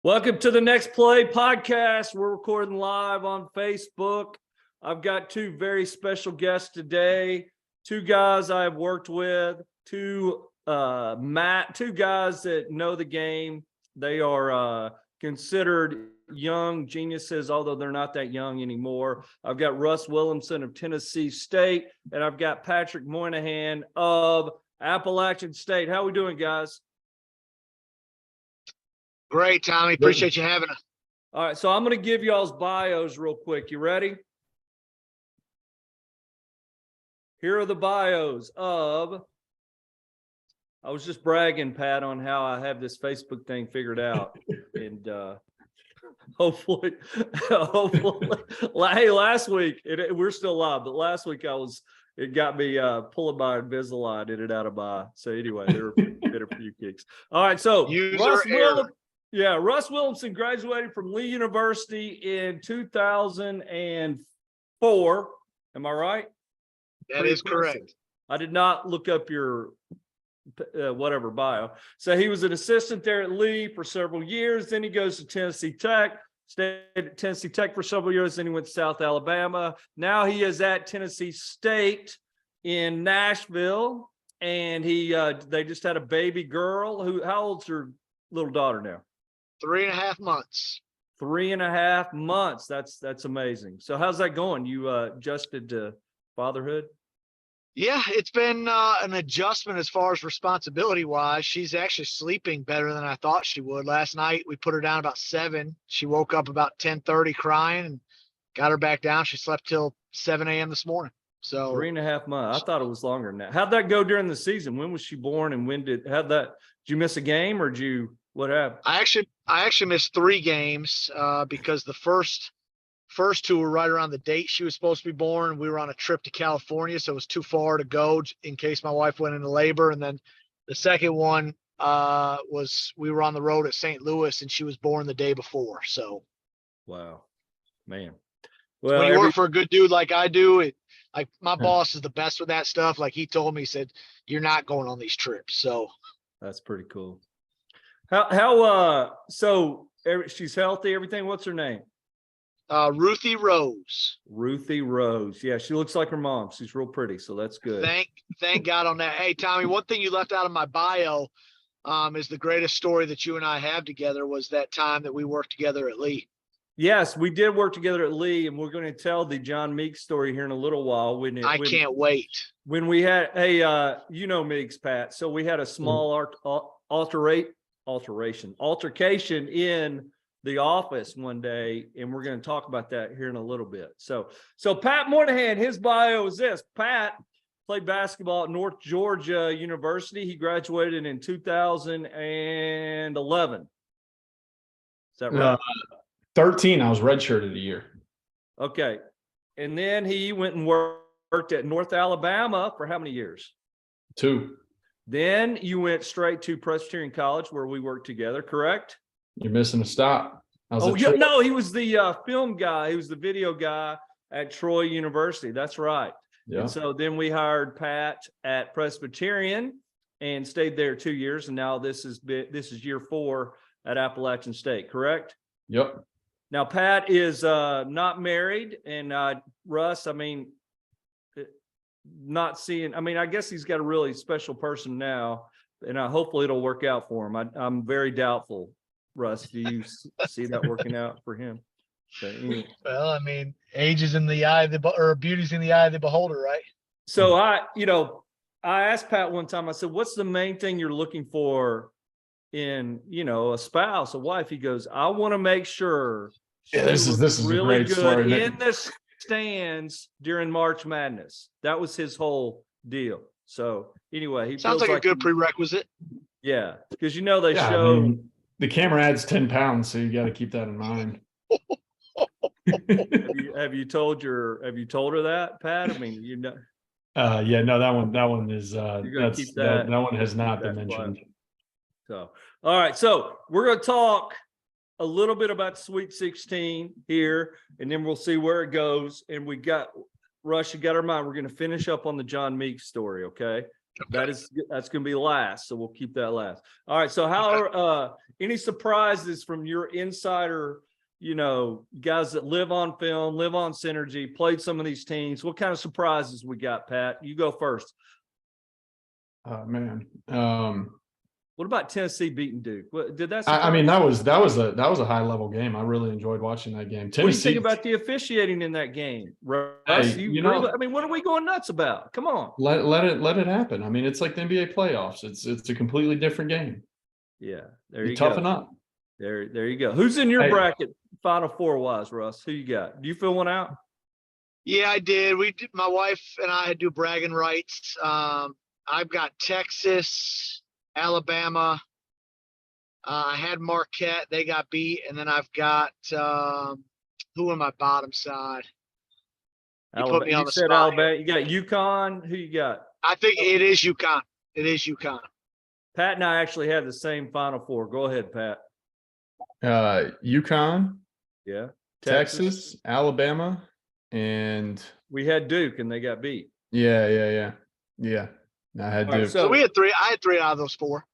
Welcome to the Next Play podcast. We're recording live on Facebook. I've got two very special guests today. Two guys I've worked with, two guys that know the game. They are considered young geniuses, although they're not that young anymore. I've got Russ Willemsen of Tennessee State, and I've got Patrick Moynihan of Appalachian State. How are we doing, guys? Great, Tommy. Appreciate you having us. All right, so I'm going to give y'all's bios real quick. You ready? Here are the bios of, I was just bragging, Pat, on how I have this Facebook thing figured out. And hopefully, hey, last week, we're still live, but last week it got me pulling my Invisalign in and out of my, so anyway, there were a few kicks. All right, so Russ Willemsen graduated from Lee University in 2004. Am I right? That is correct. I did not look up your whatever bio. So he was an assistant there at Lee for several years. Then he goes to Tennessee Tech, stayed at Tennessee Tech for several years. Then he went to South Alabama. Now he is at Tennessee State in Nashville. And they just had a baby girl. How old's your little daughter now? 3.5 months. 3.5 months. That's amazing. So how's that going? You adjusted to fatherhood? Yeah, it's been an adjustment as far as responsibility wise. She's actually sleeping better than I thought she would. Last night we put her down about 7. She woke up about 10:30 crying and got her back down. She slept till 7 a.m. this morning. So 3.5 months. I thought it was longer than that. How'd that go during the season? When was she born, and did you miss a game, or what happened? I actually missed 3 games because the first 2 were right around the date she was supposed to be born. We were on a trip to California, so it was too far to go in case my wife went into labor. And then the second one was we were on the road at St. Louis, and she was born the day before. So, wow, man. Well, when you work for a good dude like I do, like my boss is the best with that stuff. Like he told me, he said, "You're not going on these trips." So that's pretty cool. So she's healthy, everything. What's her name? Ruthie Rose. Ruthie Rose. Yeah, she looks like her mom. She's real pretty, so that's good. Thank God on that. Hey, Tommy, one thing you left out of my bio is the greatest story that you and I have together was that time that we worked together at Lee. Yes, we did work together at Lee, and we're going to tell the John Meeks story here in a little while. I can't wait. When we had Meeks, Pat. So we had a small altercation in the office one day, and we're going to talk about that here in a little bit. So Pat Moynihan, his bio is this. Pat played basketball at North Georgia University. He graduated in 2011. Is that right? 13. I was redshirted a year. Okay. And then he went and worked at North Alabama for how many years? 2. Then you went straight to Presbyterian College, where we worked together, correct? You're missing a stop. No, he was the film guy. He was the video guy at Troy University. That's right. Yeah. And so then we hired Pat at Presbyterian and stayed there 2 years. And now this is year 4 at Appalachian State, correct? Yep. Now, Pat is not married, and Russ, I mean, not seeing, I mean, I guess he's got a really special person now, and hopefully it'll work out for him. I'm very doubtful. Russ, do you see that working out for him? Well, I mean, age is in the eye of or beauty's in the eye of the beholder, right? So I asked Pat one time, I said, what's the main thing you're looking for in, a spouse, a wife? He goes, I want to make sure this is really a great good story in the stands during March Madness. That was his whole deal. So anyway, he sounds like a good prerequisite. Yeah, because they show. I mean, the camera adds 10 pounds, so you got to keep that in mind. Have you told her that, Pat? I mean, yeah, no, that one is keep that one has not been mentioned. Quiet. So, all right. So we're going to talk a little bit about Sweet 16 here, and then we'll see where it goes. And we got, Rush, you got our mind. We're going to finish up on the John Meeks story. Okay. That's going to be last, so we'll keep that last. All right. So how are any surprises from your insider, guys that live on film, live on Synergy, played some of these teams? What kind of surprises we got, Pat? You go first. Man. What about Tennessee beating Duke? Did that? I mean, that was a high level game. I really enjoyed watching that game. Tennessee, what do you think about the officiating in that game, Russ? Hey, I mean, what are we going nuts about? Come on. Let it happen. I mean, it's like the NBA playoffs. It's a completely different game. Yeah, there you toughen go. up. There you go. Who's in your bracket, Final Four wise, Russ? Who you got? Do you fill one out? Yeah, I did. My wife and I had to do bragging rights. I've got Texas, Alabama. I had Marquette. They got beat. And then I've got who on my bottom side? You put me on the spot. Alabama. You got UConn. Who you got? I think it is UConn. It is UConn. Pat and I actually had the same Final Four. Go ahead, Pat. UConn. Yeah. Texas, Alabama, and we had Duke, and they got beat. Yeah. I had Duke. So we had three. I had 3 out of those 4.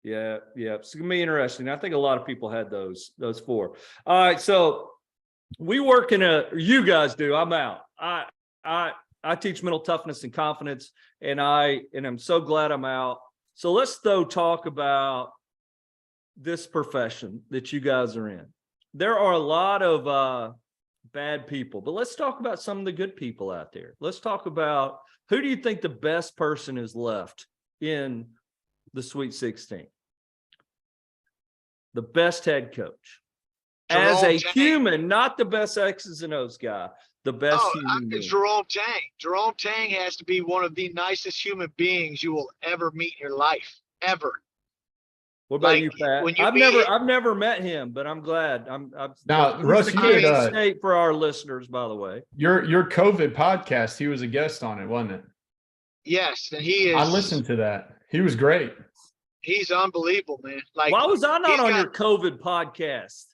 Yeah. It's gonna be interesting. I think a lot of people had those 4. All right, so we work you guys do. I'm out. I teach mental toughness and confidence, and I'm so glad I'm out. So let's talk about this profession that you guys are in. There are a lot of bad people, but let's talk about some of the good people out there. Let's talk about, who do you think the best person is left in the Sweet 16? The best head coach. As a human, not the best X's and O's guy, the best human being. Jerome Tang. Jerome Tang has to be one of the nicest human beings you will ever meet in your life, ever. What about you, Pat? I've never met him, but I'm glad. Now, Russ, you did state for our listeners, by the way. Your COVID podcast, he was a guest on it, wasn't it? Yes, and he is. I listened to that. He was great. He's unbelievable, man. Like, why was I not on your COVID podcast?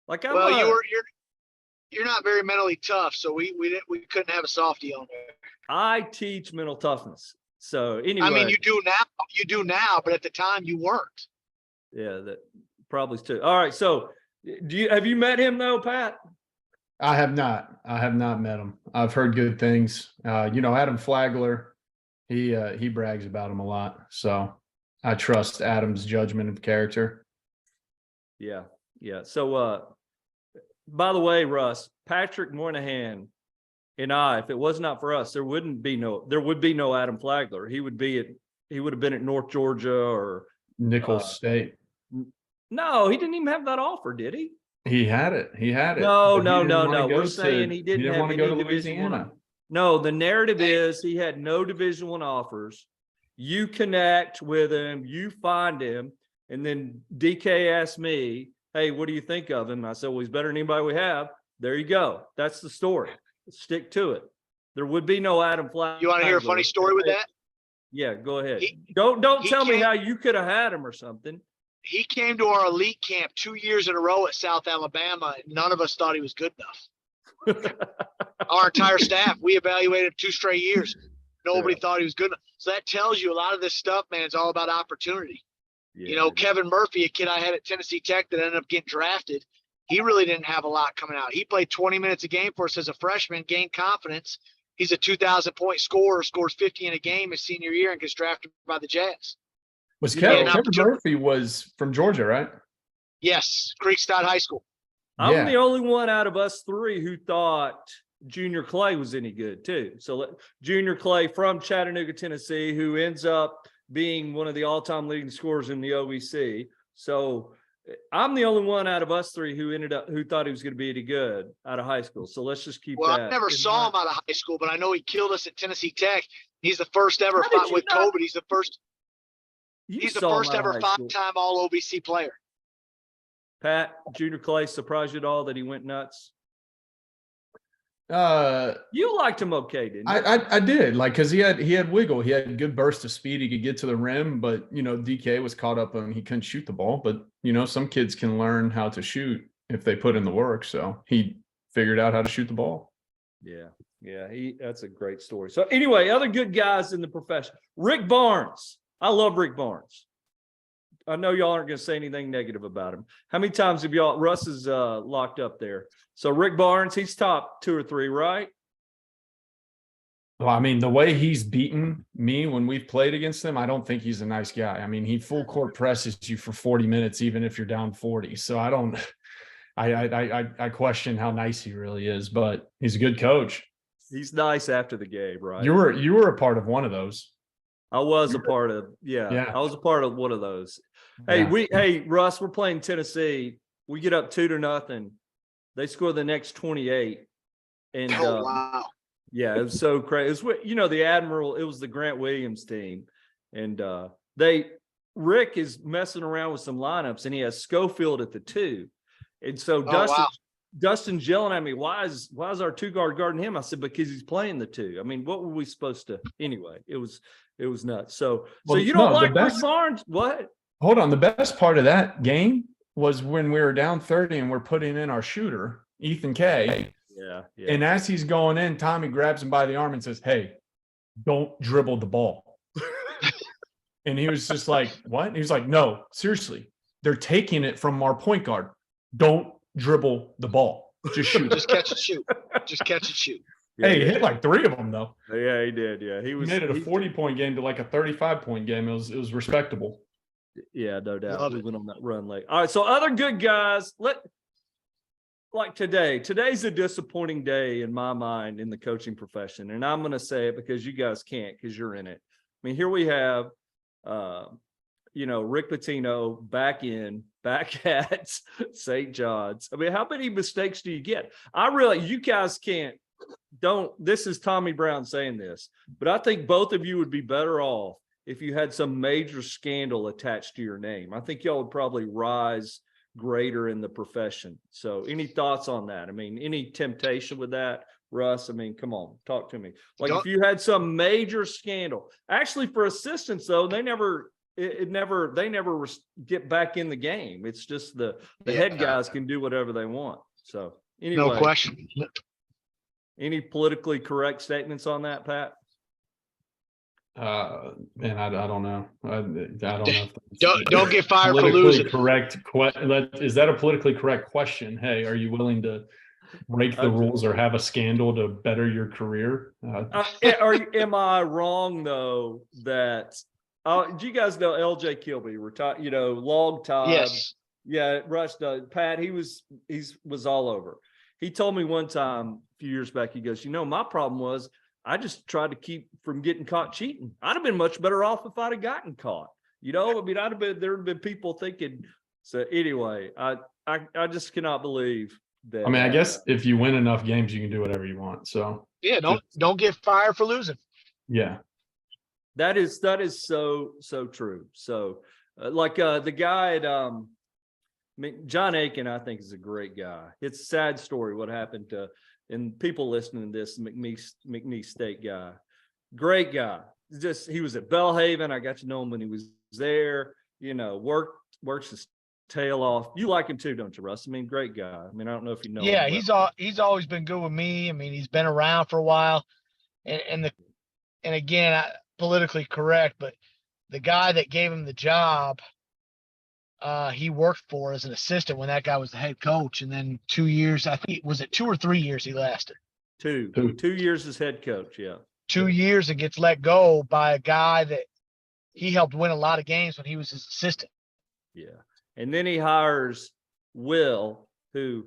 Like, you're not very mentally tough, so we couldn't have a softie on there. I teach mental toughness, so anyway. I mean, you do now, but at the time you weren't. Yeah, that probably too. All right, so have you met him though, Pat? I have not met him. I've heard good things. Adam Flagler, he brags about him a lot, so I trust Adam's judgment of character. Yeah. So, by the way, Russ, Patrick Moynihan and I, if it was not for us, there would be no Adam Flagler. He would have been at North Georgia or Nicholls State. No, he didn't even have that offer, did he? He had it. No. We're saying he didn't want to go to Louisiana. No, the narrative is he had no Division I offers. You connect with him, you find him, and then DK asked me, "Hey, what do you think of him?" I said, "Well, he's better than anybody we have." There you go. That's the story. Stick to it. There would be no Adam Flagler. You want to hear a funny story with that? Yeah, go ahead. Don't tell me how you could have had him or something. He came to our elite camp 2 years in a row at South Alabama, and none of us thought he was good enough. Our entire staff, we evaluated him 2 straight years. Nobody thought he was good enough. So that tells you a lot of this stuff, man, is all about opportunity. Yeah. Kevin Murphy, a kid I had at Tennessee Tech that ended up getting drafted, he really didn't have a lot coming out. He played 20 minutes a game for us as a freshman, gained confidence. He's a 2,000-point scorer, scores 50 in a game his senior year, and gets drafted by the Jazz. Kevin Murphy was from Georgia, right? Yes, Creekstad High School. I'm the only one out of us 3 who thought Junior Clay was any good too. So Junior Clay from Chattanooga, Tennessee, who ends up being one of the all-time leading scorers in the OVC. So I'm the only one out of us 3 who thought he was going to be any good out of high school. So let's just keep that. Well, I never saw him out of high school, but I know he killed us at Tennessee Tech. He's the first ever with COVID. He's the first ever 5-time all OVC player. Pat, Junior Clay surprised you at all that he went nuts? You liked him okay, didn't you? I did, because he had wiggle. He had good burst of speed. He could get to the rim, but DK was caught up on he couldn't shoot the ball. But some kids can learn how to shoot if they put in the work. So he figured out how to shoot the ball. Yeah. Yeah, that's a great story. So anyway, other good guys in the profession. Rick Barnes. I love Rick Barnes. I know y'all aren't going to say anything negative about him. How many times have y'all, Russ is locked up there. So Rick Barnes, he's top 2 or 3, right? Well, I mean, the way he's beaten me when we've played against him, I don't think he's a nice guy. I mean, he full court presses you for 40 minutes, even if you're down 40. So I question how nice he really is, but he's a good coach. He's nice after the game, right? You were a part of one of those. I was a part of, Yeah. I was a part of one of those. Hey, Yeah. Russ, we're playing Tennessee. We get up 2-0. They score the next 28. And wow. yeah, it was so crazy. It was, the Admiral, it was the Grant Williams team. And Rick is messing around with some lineups and he has Schofield at the 2. And so Dustin's yelling at me, why is our 2-guard guarding him? I said, because he's playing the 2. I mean, what were we supposed to anyway? It was nuts. So you don't like Rick Barnes? What? Hold on. The best part of that game was when we were down 30 and we're putting in our shooter, Ethan K. Yeah. And as he's going in, Tommy grabs him by the arm and says, hey, don't dribble the ball. And he was just like, what? And he was like, no, seriously, they're taking it from our point guard. Don't dribble the ball. Just shoot. Just catch and shoot. Just catch and shoot. Yeah, he hit like 3 of them though. Yeah, he did. Yeah, he made it a 40-point game to like a 35-point game. It was respectable. Yeah, no doubt. Love We it. went on that run late. All right, so other good guys. Like today's a disappointing day in my mind in the coaching profession, and I'm going to say it because you guys can't because you're in it. I mean, here we have, Rick Pitino back at St. John's. I mean, how many mistakes do you get? You guys can't. This is Tommy Brown saying this, but I think both of you would be better off if you had some major scandal attached to your name. I think y'all would probably rise greater in the profession. So any thoughts on that? I mean, any temptation with that, Russ? I mean, come on, talk to me. Like if you had some major scandal, actually for assistants though, they never get back in the game. It's just the head guys can do whatever they want. So anyway, No question. Any politically correct statements on that, Pat? Man, I don't know. I don't know. Don't get fired for politically losing. correct. Is that a politically correct question? Hey, are you willing to break the rules or have a scandal to better your career? Am I wrong though that? Do you guys know LJ Kilby? Retired, long time. Yes. Yeah, Rush does. Pat, he was all over. He told me one time a few years back, he goes, my problem was I just tried to keep from getting caught cheating. I'd have been much better off if I'd have gotten caught. I mean, there'd have been people thinking. So anyway, I just cannot believe that. I mean, I guess if you win enough games, you can do whatever you want. So yeah, don't get fired for losing. Yeah. That is so true. So the guy at John Aiken, I think is a great guy. It's a sad story what happened to, and people listening to this, McNeese State guy, great guy. He was at Bellhaven. I got to know him when he was there. Works his tail off. You like him too, don't you, Russ? I mean, great guy. I mean, I don't know if you know. Yeah, him he's always been good with me. I mean, he's been around for a while, and again, politically correct, but the guy that gave him the job, he worked for as an assistant when that guy was the head coach, and then 2 years, I think, was it 2 or 3 years he lasted? 2 years as head coach. Yeah. 2 years and gets let go by a guy that he helped win a lot of games when he was his assistant. Yeah. And then he hires Will, who,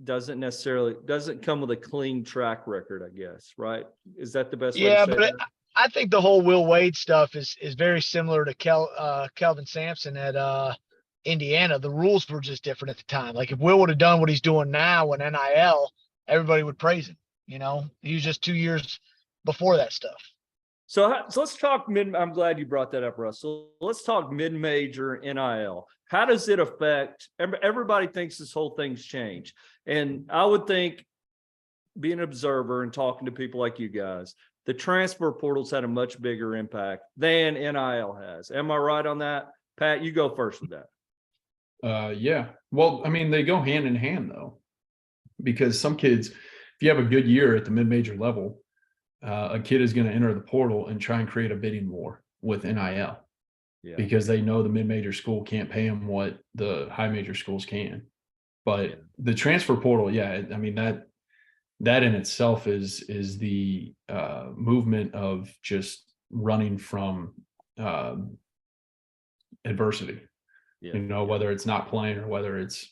doesn't come with a clean track record, I guess, right? Is that the best way to say but that? I think the whole Will Wade stuff is very similar to Kelvin Sampson at Indiana. The rules were just different at the time. Like if Will would have done what he's doing now in NIL, everybody would praise him. He was just 2 years before that stuff. So let's talk I'm glad you brought that up, Russell. Let's talk mid-major NIL. How does it affect? Everybody thinks this whole thing's changed. And I would think, being an observer and talking to people like you guys, the transfer portal's had a much bigger impact than NIL has. Am I right on that? Pat, you go first with that. Yeah. Well, I mean, they go hand in hand though, because some kids, if you have a good year at the mid-major level, a kid is going to enter the portal and try and create a bidding war with NIL because they know the mid-major school can't pay them what the high major schools can. But the transfer portal, I mean, that in itself is the movement of just running from adversity. Whether it's not playing or whether it's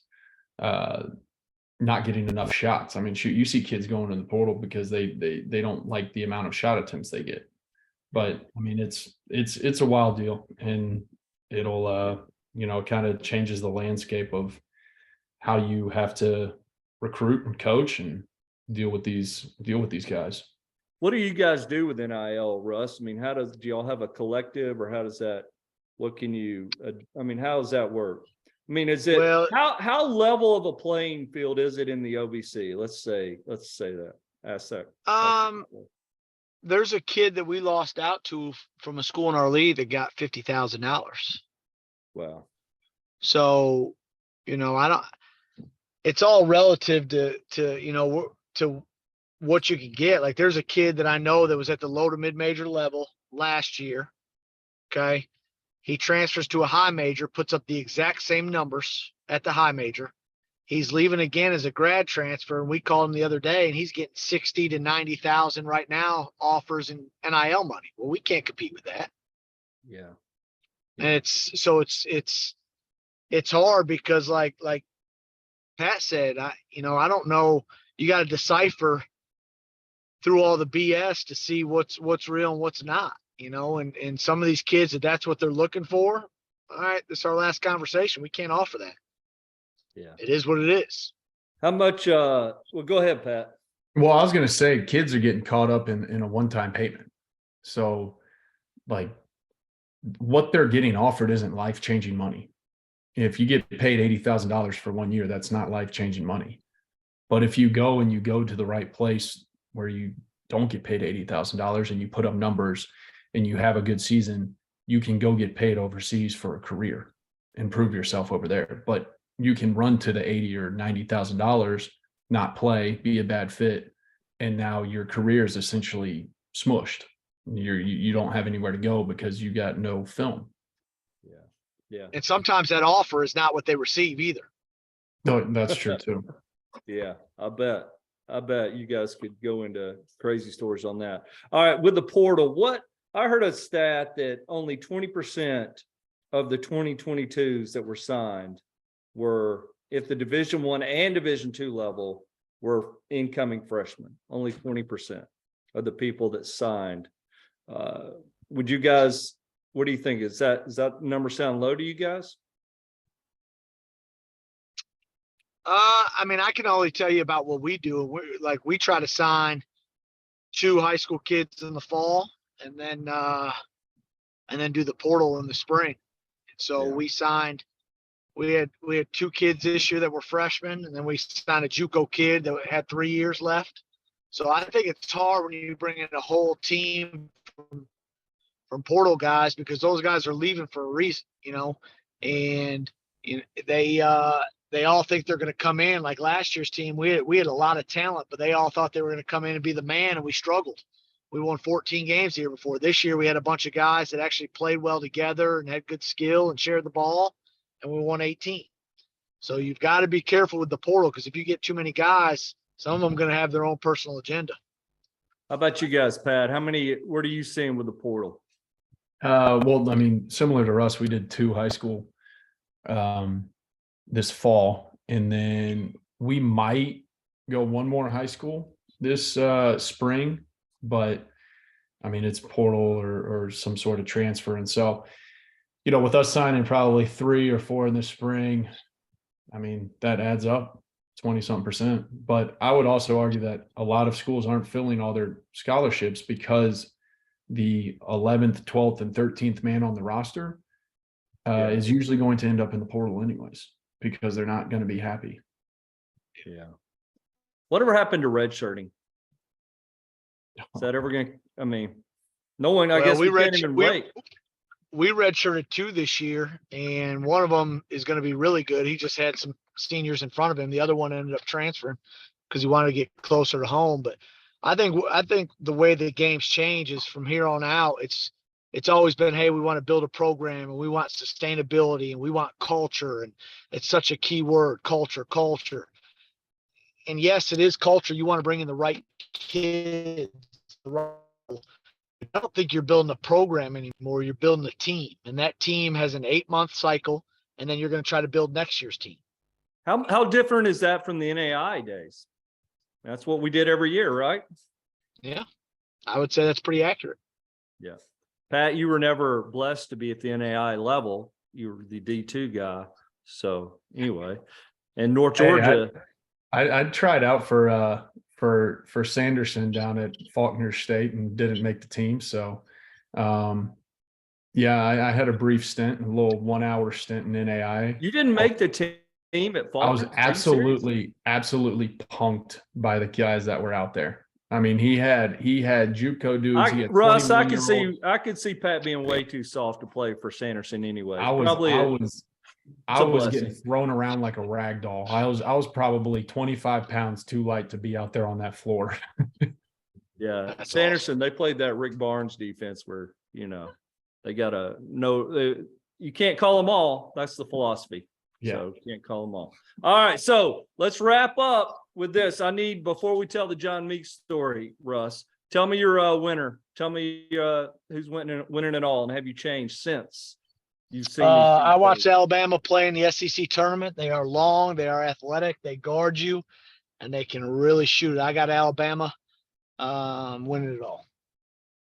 not getting enough shots. I mean, shoot, you see kids going in the portal because they don't like the amount of shot attempts they get. But I mean, it's a wild deal, and it'll kind of changes the landscape of how you have to recruit and coach and deal with these guys. What do you guys do with NIL, Russ? I mean, do y'all have a collective, or how does that? What can you? I mean, how does that work? I mean, is it how level of a playing field is it in the OVC? Let's say that. Ask that. There's a kid that we lost out to from a school in our league that got $50,000. Wow. So, it's all relative to what you can get. Like, there's a kid that I know that was at the low to mid major level last year. Okay. He transfers to a high major, puts up the exact same numbers at the high major. He's leaving again as a grad transfer, and we called him the other day, and he's getting 60 to 90,000 right now offers in NIL money. Well, we can't compete with that. Yeah. And it's hard because like Pat said, I don't know. You got to decipher through all the BS to see what's real and what's not. And some of these kids, that's what they're looking for. All right, this is our last conversation. We can't offer that. Yeah. It is what it is. How much, well, go ahead, Pat. Well, I was going to say kids are getting caught up in a one-time payment. So like what they're getting offered isn't life-changing money. If you get paid $80,000 for 1 year, that's not life-changing money. But if you go to the right place where you don't get paid $80,000 and you put up numbers and you have a good season, you can go get paid overseas for a career and prove yourself over there. But you can run to the $80,000 or $90,000, not play, be a bad fit, and now your career is essentially smushed. You don't have anywhere to go because you got no film. Yeah. And sometimes that offer is not what they receive either. No, that's true too. Yeah, I bet you guys could go into crazy stories on that. All right, with the portal, I heard a stat that only 20% of the 2022s that were signed were, if the Division I and Division II level, were incoming freshmen. Only 20% of the people that signed. Would you guys, what do you think? Does that number sound low to you guys? I mean, I can only tell you about what we do. We try to sign 2 high school kids in the fall, and then do the portal in the spring. So we had 2 kids this year that were freshmen, and then we signed a JUCO kid that had 3 years left. So I think it's hard when you bring in a whole team from portal guys, because those guys are leaving for a reason, and they all think they're going to come in. Like last year's team, we had a lot of talent, but they all thought they were going to come in and be the man, and we struggled. We won 14 games the year before. This year we had a bunch of guys that actually played well together and had good skill and shared the ball, and we won 18. So you've got to be careful with the portal, because if you get too many guys, some of them are going to have their own personal agenda. How about you guys, Pat? What are you seeing with the portal? Well, I mean, similar to Russ, we did 2 high school this fall, and then we might go 1 more high school this spring, but I mean, it's portal or some sort of transfer. And so, with us signing probably 3 or 4 in the spring, I mean, that adds up 20-something%. But I would also argue that a lot of schools aren't filling all their scholarships because the 11th, 12th, and 13th man on the roster is usually going to end up in the portal anyways, because they're not going to be happy. Yeah. Whatever happened to redshirting? Is that ever going to, I mean, no one, I guess we can't even wait. We redshirted 2 this year, and one of them is going to be really good. He just had some seniors in front of him. The other one ended up transferring because he wanted to get closer to home. But I think the way the game's changed is from here on out, it's always been, hey, we want to build a program and we want sustainability and we want culture. And it's such a key word, culture. And yes, it is culture. You want to bring in the right kids. I don't think you're building a program anymore. You're building a team, and that team has an 8-month cycle, and then you're going to try to build next year's team. How different is that from the NAI days? That's what we did every year, right? Yeah, I would say that's pretty accurate. Yeah. Pat, you were never blessed to be at the NAI level. You were the D2 guy. So anyway, and North Georgia. I tried out for Sanderson down at Faulkner State and didn't make the team. So, yeah, I had a brief stint, a little 1-hour stint in NAI. You didn't make the team at Faulkner? I was absolutely punked by the guys that were out there. I mean, he had JUCO dudes. Russ, I could see Pat being way too soft to play for Sanderson anyway. I was getting thrown around like a rag doll. I was probably 25 pounds too light to be out there on that floor. Yeah, that's Sanderson. Awesome. They played that Rick Barnes defense where they got to know you can't call them all. That's the philosophy. Yeah, so you can't call them all. All right, so let's wrap up with this. Before we tell the John Meeks story, Russ, tell me your winner. Tell me who's winning it all, and have you changed since? I watched Alabama play in the SEC tournament. They are long, they are athletic, they guard you, and they can really shoot. I got Alabama winning it all.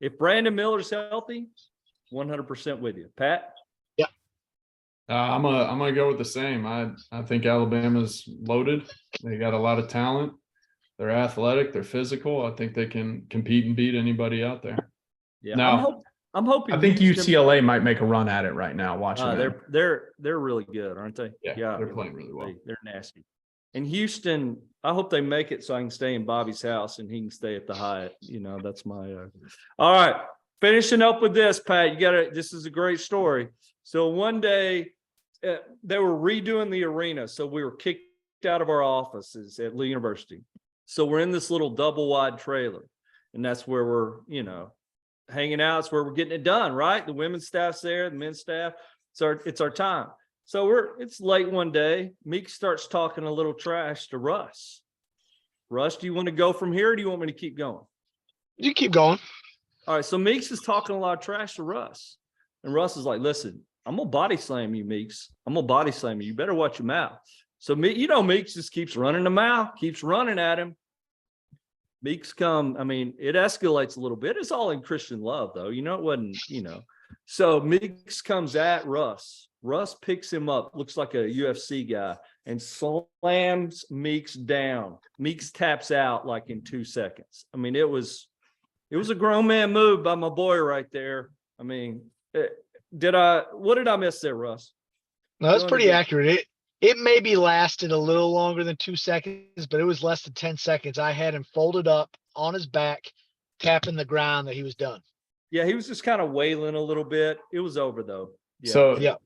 If Brandon Miller's healthy, 100% with you. Pat? Yeah. I'm gonna go with the same. I think Alabama's loaded. They got a lot of talent. They're athletic. They're physical. I think they can compete and beat anybody out there. Yeah. Now, I'm hoping. I think UCLA might make a run at it right now. Watching they're really good, aren't they? Yeah, they're playing really well. They're nasty. And Houston, I hope they make it so I can stay in Bobby's house and he can stay at the Hyatt. That's my. All right, finishing up with this, Pat. This is a great story. So one day, they were redoing the arena, so we were kicked out of our offices at Lee University. So we're in this little double wide trailer, and that's where we're hanging out. It's where we're getting it done, right? The women's staff's there, the men's staff. It's our time. So it's late one day. Meek starts talking a little trash to Russ. Russ, do you want to go from here, or do you want me to keep going? You keep going. All right. So Meeks is talking a lot of trash to Russ, and Russ is like, "Listen, I'm gonna body slam you, Meeks. I'm gonna body slam you. You better watch your mouth." So Meeks just keeps running the mouth, keeps running at him. Meeks it escalates a little bit. It's all in Christian love, though. It wasn't, So Meeks comes at Russ. Russ picks him up, looks like a UFC guy, and slams Meeks down. Meeks taps out like in 2 seconds. It was a grown man move by my boy right there. What did I miss there, Russ? No, that's pretty accurate. It maybe lasted a little longer than 2 seconds, but it was less than 10 seconds. I had him folded up on his back, tapping the ground that he was done. Yeah, he was just kind of wailing a little bit. It was over though. Yeah. So yeah,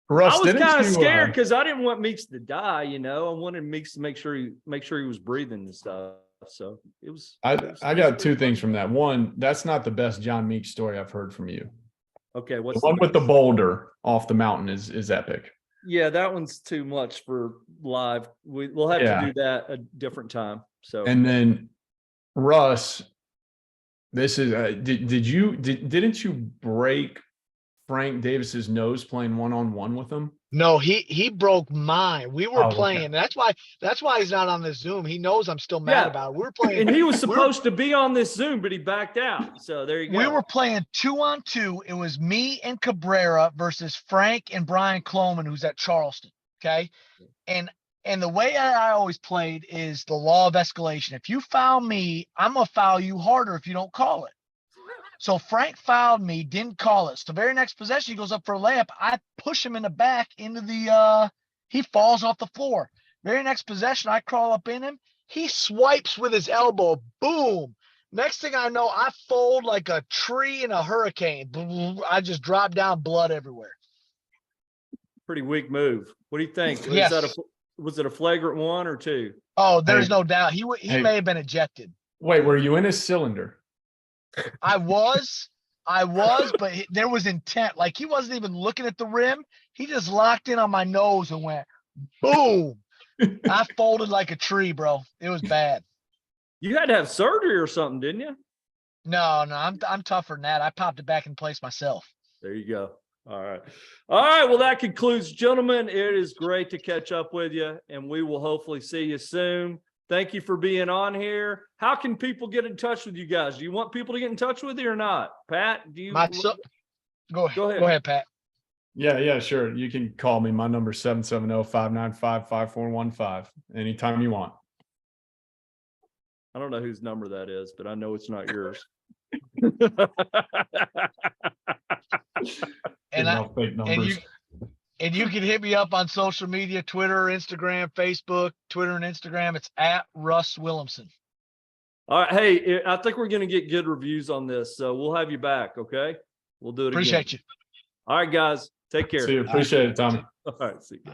Russ, I was kind of scared because I didn't want Meeks to die. I wanted Meeks to make sure he was breathing and stuff. So it was. I got 2 things from that. One, that's not the best John Meeks story I've heard from you. Okay, what's the one with the boulder off the mountain is epic. Yeah, that one's too much for live. We'll have to do that a different time. So and then Russ, this is didn't you break Frank Davis's nose playing 1-on-1 with him? No, he broke mine. We were playing. Okay. That's why he's not on this Zoom. He knows I'm still mad about it. We're playing, and he was supposed to be on this Zoom, but he backed out. So there you go. We were playing 2-on-2. It was me and Cabrera versus Frank and Brian Cloman, who's at Charleston. Okay, and the way I always played is the law of escalation. If you foul me, I'm gonna foul you harder if you don't call it. So Frank fouled me, didn't call it. So the very next possession, he goes up for a layup. I push him in the back into he falls off the floor. Very next possession, I crawl up in him. He swipes with his elbow. Boom. Next thing I know, I fold like a tree in a hurricane. I just drop down, blood everywhere. Pretty weak move. What do you think? Yes. Was it a flagrant 1 or 2? Oh, there's Hey. no doubt. He Hey. may have been ejected. Wait, were you in his cylinder? I was, but there was intent. Like he wasn't even looking at the rim. He just locked in on my nose and went boom. I folded like a tree, bro. It was bad. You had to have surgery or something, didn't you? No, I'm tougher than that. I popped it back in place myself. There you go. All right. All right. Well, that concludes, gentlemen. It is great to catch up with you, and we will hopefully see you soon. Thank you for being on here. How can people get in touch with you guys? Do you want people to get in touch with you or not? Pat, do you? Go ahead. Go ahead, Pat. Yeah, sure. You can call me. My number is 770-595-5415 anytime you want. I don't know whose number that is, but I know it's not yours. And you can hit me up on social media, Twitter, Instagram, Facebook, Twitter and Instagram. It's at Russ Willemsen. All right. Hey, I think we're going to get good reviews on this, so we'll have you back. Okay. We'll do it Appreciate again. you. All right, guys. Take care. See you. Appreciate it, Tommy. All right. See you.